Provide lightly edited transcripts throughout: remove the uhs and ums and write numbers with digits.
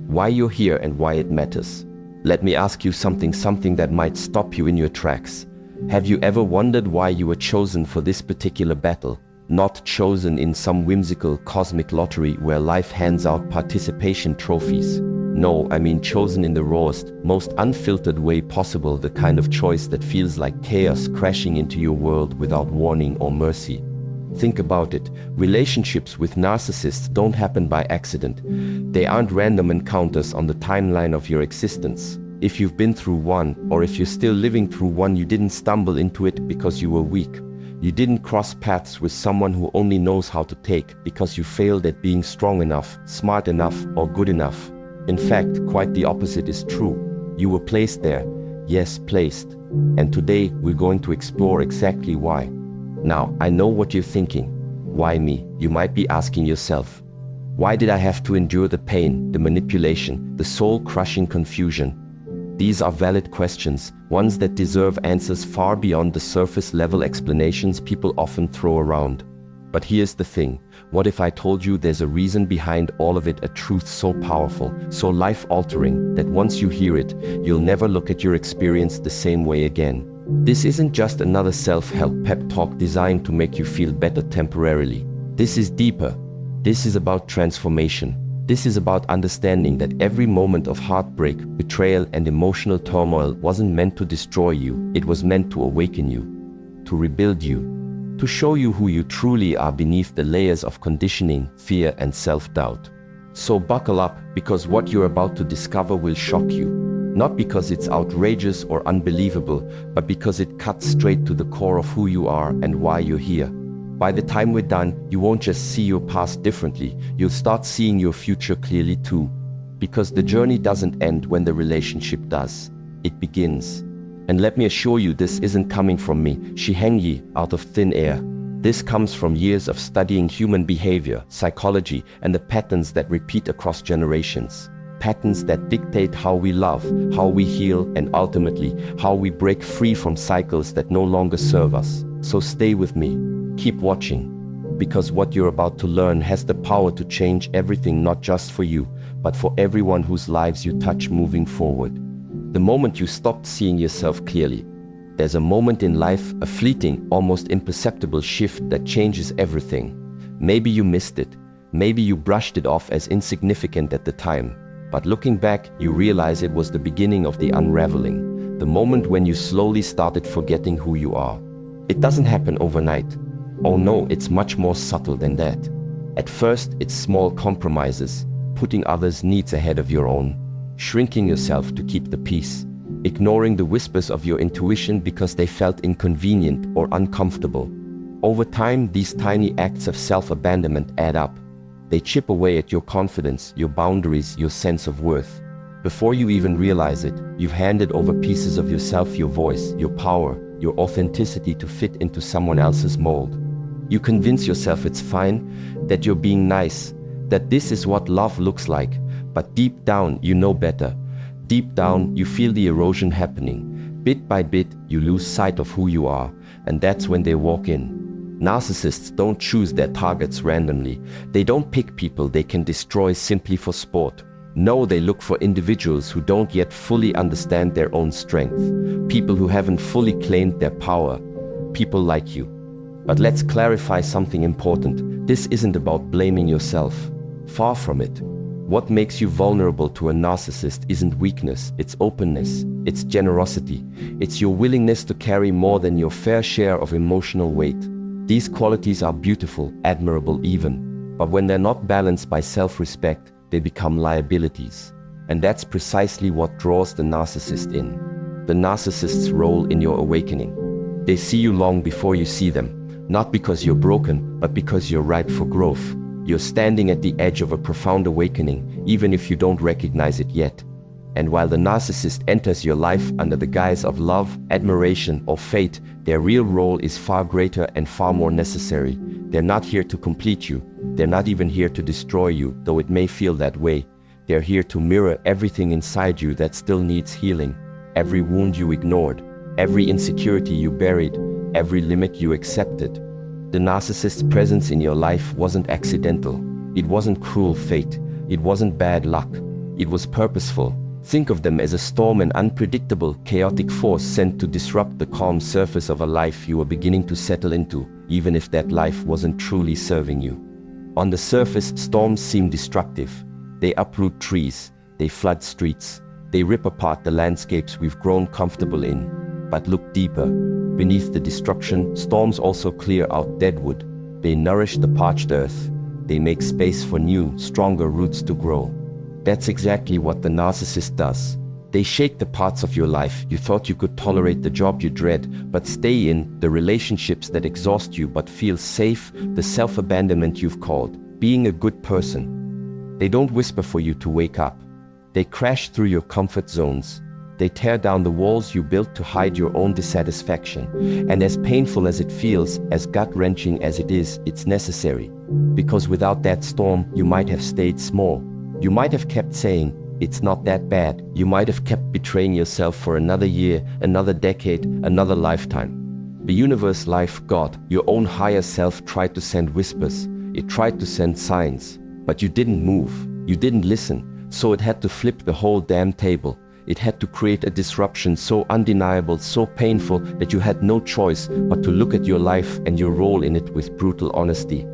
why you're here and why it matters. Let me ask you something that might stop you in your tracks. Have you ever wondered why you were chosen for this particular battle? Not chosen in some whimsical cosmic lottery where life hands out participation trophies. No, I mean chosen in the rawest, most unfiltered way possible, the kind of choice that feels like chaos crashing into your world without warning or mercy. Think about it. Relationships with narcissists don't happen by accident. They aren't random encounters on the timeline of your existence. If you've been through one, or if you're still living through one, you didn't stumble into it because you were weak. You didn't cross paths with someone who only knows how to take because you failed at being strong enough, smart enough, or good enough. In fact, quite the opposite is true. You were placed there. Yes, placed. And today, we're going to explore exactly why. Now, I know what you're thinking. Why me? You might be asking yourself. Why did I have to endure the pain, the manipulation, the soul-crushing confusion? These are valid questions, ones that deserve answers far beyond the surface-level explanations people often throw around. But here's the thing. What if I told you there's a reason behind all of it, a truth so powerful, so life-altering, that once you hear it, you'll never look at your experience the same way again? This isn't just another self-help pep talk designed to make you feel better temporarily. This is deeper. This is about transformation. This is about understanding that every moment of heartbreak, betrayal, and emotional turmoil wasn't meant to destroy you. It was meant to awaken you, to rebuild you, to show you who you truly are beneath the layers of conditioning, fear, and self-doubt. So buckle up, because what you're about to discover will shock you. Not because it's outrageous or unbelievable, but because it cuts straight to the core of who you are and why you're here. By the time we're done, you won't just see your past differently, you'll start seeing your future clearly too. Because the journey doesn't end when the relationship does. It begins. And let me assure you, this isn't coming from me, Shi Heng Yi, out of thin air. This comes from years of studying human behavior, psychology, and the patterns that repeat across generations. Patterns that dictate how we love, how we heal, and ultimately, how we break free from cycles that no longer serve us. So stay with me. Keep watching, because what you're about to learn has the power to change everything, not just for you, but for everyone whose lives you touch moving forward. The moment you stopped seeing yourself clearly, there's a moment in life, a fleeting, almost imperceptible shift that changes everything. Maybe you missed it. Maybe you brushed it off as insignificant at the time. But looking back, you realize it was the beginning of the unraveling, the moment when you slowly started forgetting who you are. It doesn't happen overnight. Oh no, it's much more subtle than that. At first, it's small compromises, putting others' needs ahead of your own, shrinking yourself to keep the peace, ignoring the whispers of your intuition because they felt inconvenient or uncomfortable. Over time, these tiny acts of self-abandonment add up. They chip away at your confidence, your boundaries, your sense of worth. Before you even realize it, you've handed over pieces of yourself, your voice, your power, your authenticity to fit into someone else's mold. You convince yourself it's fine, that you're being nice, that this is what love looks like, but deep down you know better. Deep down you feel the erosion happening. Bit by bit you lose sight of who you are, and that's when they walk in. Narcissists don't choose their targets randomly. They don't pick people they can destroy simply for sport. No, they look for individuals who don't yet fully understand their own strength. People who haven't fully claimed their power. People like you. But let's clarify something important. This isn't about blaming yourself. Far from it. What makes you vulnerable to a narcissist isn't weakness, it's openness, it's generosity. It's your willingness to carry more than your fair share of emotional weight. These qualities are beautiful, admirable even. But when they're not balanced by self-respect, they become liabilities. And that's precisely what draws the narcissist in. The narcissist's role in your awakening. They see you long before you see them. Not because you're broken, but because you're ripe for growth. You're standing at the edge of a profound awakening, even if you don't recognize it yet. And while the narcissist enters your life under the guise of love, admiration, or fate, their real role is far greater and far more necessary. They're not here to complete you. They're not even here to destroy you, though it may feel that way. They're here to mirror everything inside you that still needs healing. Every wound you ignored, every insecurity you buried, every limit you accepted. The narcissist's presence in your life wasn't accidental. It wasn't cruel fate. It wasn't bad luck. It was purposeful. Think of them as a storm, an unpredictable, chaotic force sent to disrupt the calm surface of a life you were beginning to settle into, even if that life wasn't truly serving you. On the surface, storms seem destructive. They uproot trees, they flood streets, they rip apart the landscapes we've grown comfortable in. But look deeper. Beneath the destruction, storms also clear out dead wood. They nourish the parched earth. They make space for new, stronger roots to grow. That's exactly what the narcissist does. They shake the parts of your life you thought you could tolerate, the job you dread but stay in, the relationships that exhaust you but feel safe, the self-abandonment you've called being a good person. They don't whisper for you to wake up. They crash through your comfort zones. They tear down the walls you built to hide your own dissatisfaction. And as painful as it feels, as gut-wrenching as it is, it's necessary. Because without that storm, you might have stayed small. You might have kept saying, "It's not that bad." You might have kept betraying yourself for another year, another decade, another lifetime. The universe, life, God, your own higher self tried to send whispers. It tried to send signs. But you didn't move. You didn't listen. So it had to flip the whole damn table. It had to create a disruption so undeniable, so painful, that you had no choice but to look at your life and your role in it with brutal honesty.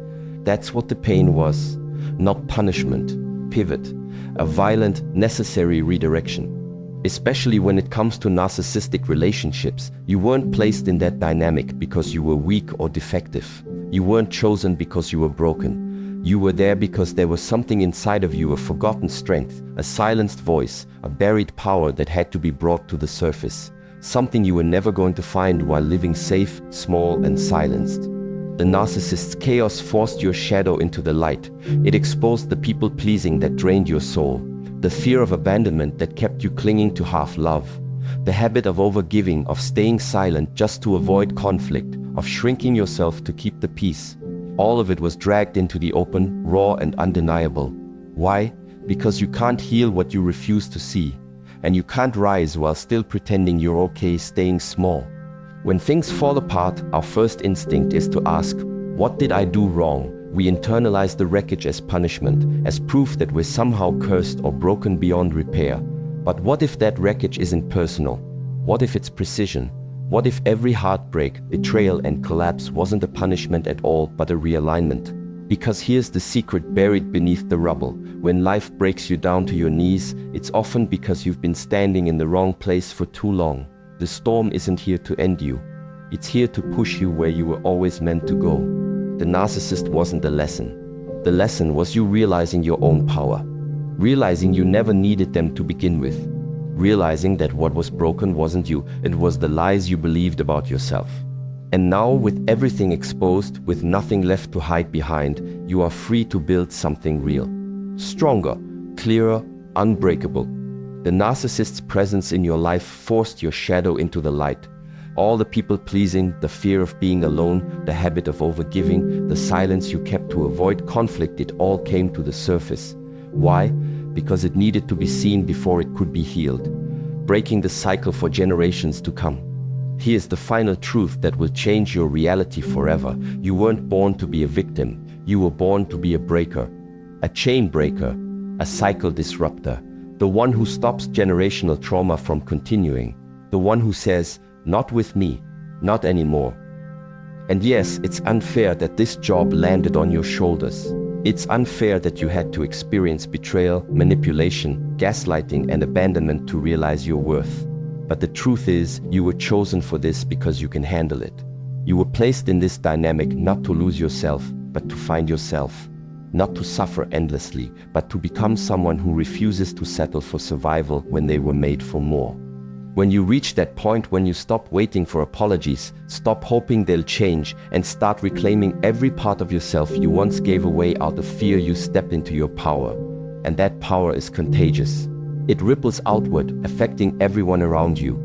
That's what the pain was. Not punishment. Pivot. A violent, necessary redirection. Especially when it comes to narcissistic relationships, you weren't placed in that dynamic because you were weak or defective. You weren't chosen because you were broken. You were there because there was something inside of you, a forgotten strength, a silenced voice, a buried power that had to be brought to the surface. Something you were never going to find while living safe, small, and silenced. The narcissist's chaos forced your shadow into the light. It exposed the people-pleasing that drained your soul, the fear of abandonment that kept you clinging to half-love, the habit of overgiving, of staying silent just to avoid conflict, of shrinking yourself to keep the peace. All of it was dragged into the open, raw and undeniable. Why? Because you can't heal what you refuse to see. And you can't rise while still pretending you're okay staying small. When things fall apart, our first instinct is to ask, what did I do wrong? We internalize the wreckage as punishment, as proof that we're somehow cursed or broken beyond repair. But what if that wreckage isn't personal? What if it's precision? What if every heartbreak, betrayal and collapse wasn't a punishment at all, but a realignment? Because here's the secret buried beneath the rubble. When life breaks you down to your knees, it's often because you've been standing in the wrong place for too long. The storm isn't here to end you. It's here to push you where you were always meant to go. The narcissist wasn't the lesson. The lesson was you realizing your own power. Realizing you never needed them to begin with. Realizing that what was broken wasn't you, it was the lies you believed about yourself. And now, with everything exposed, with nothing left to hide behind, you are free to build something real. Stronger, clearer, unbreakable. The narcissist's presence in your life forced your shadow into the light. All the people-pleasing, the fear of being alone, the habit of overgiving, the silence you kept to avoid conflict, it all came to the surface. Why? Because it needed to be seen before it could be healed, breaking the cycle for generations to come. Here's the final truth that will change your reality forever. You weren't born to be a victim. You were born to be a breaker, a chain breaker, a cycle disruptor, the one who stops generational trauma from continuing, the one who says, "Not with me, not anymore." And yes, it's unfair that this job landed on your shoulders. It's unfair that you had to experience betrayal, manipulation, gaslighting, and abandonment to realize your worth. But the truth is, you were chosen for this because you can handle it. You were placed in this dynamic not to lose yourself, but to find yourself. Not to suffer endlessly, but to become someone who refuses to settle for survival when they were made for more. When you reach that point when you stop waiting for apologies, stop hoping they'll change, and start reclaiming every part of yourself you once gave away out of fear, you step into your power. And that power is contagious. It ripples outward, affecting everyone around you.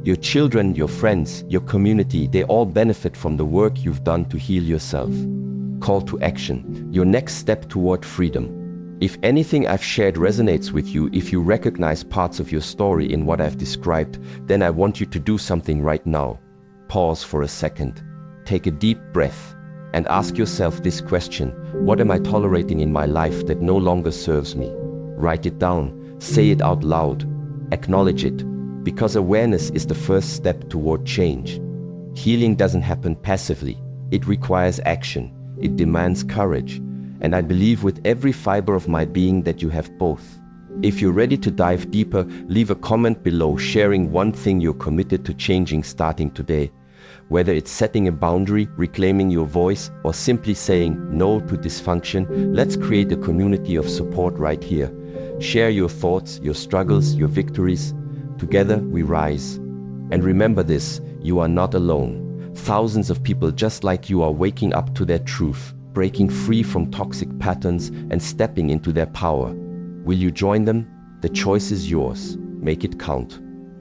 Your children, your friends, your community, they all benefit from the work you've done to heal yourself. Call to action, your next step toward freedom. If anything I've shared resonates with you, if you recognize parts of your story in what I've described, then I want you to do something right now. Pause for a second. Take a deep breath and ask yourself this question: what am I tolerating in my life that no longer serves me? Write it down. Say it out loud. Acknowledge it, because awareness is the first step toward change. Healing doesn't happen passively. It requires action. It demands courage. And I believe with every fiber of my being that you have both. If you're ready to dive deeper, leave a comment below sharing one thing you're committed to changing starting today. Whether it's setting a boundary, reclaiming your voice, or simply saying no to dysfunction, let's create a community of support right here. Share your thoughts, your struggles, your victories. Together we rise. And remember this, you are not alone. Thousands of people just like you are waking up to their truth, breaking free from toxic patterns and stepping into their power. Will you join them? The choice is yours. Make it count.